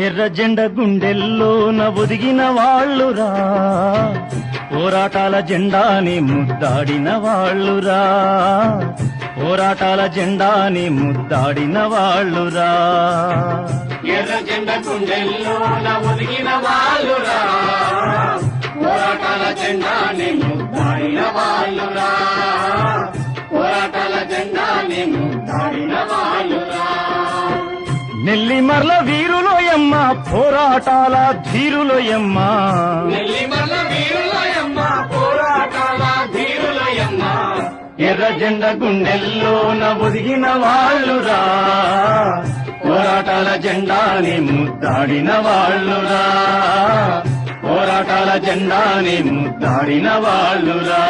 ఎర్ర జెండ గుండెల్లోన ఒదిగిన వాళ్ళురా, పోరాటాల జెండాని ముద్దాడిన వాళ్ళురా, పోరాటాల జెండాని ముద్దాడిన వాళ్ళురా. ఎర్ర జెండ గుండెల్లోన ఒదిగిన వాళ్ళురా, పోరాటాల జెండాని ముద్దాడిన వాళ్ళురా, పోరాటాల జెండాని ముద్దాడిన వాళ్ళురా. నెల్లిమర్ల వీరులోయమ్మ, పోరాటాల ధీరులోయమ్మ, నెల్లిమర్ల వీరులోయమ్మ, పోరాటాల ధీరులోయమ్మ. ఎర్ర జెండ గుండెల్లోన ఒదిగిన వాళ్ళురా, పోరాటాల జెండాని ముద్దాడిన వాళ్ళురా, పోరాటాల జెండాని ముద్దాడిన వాళ్ళురా.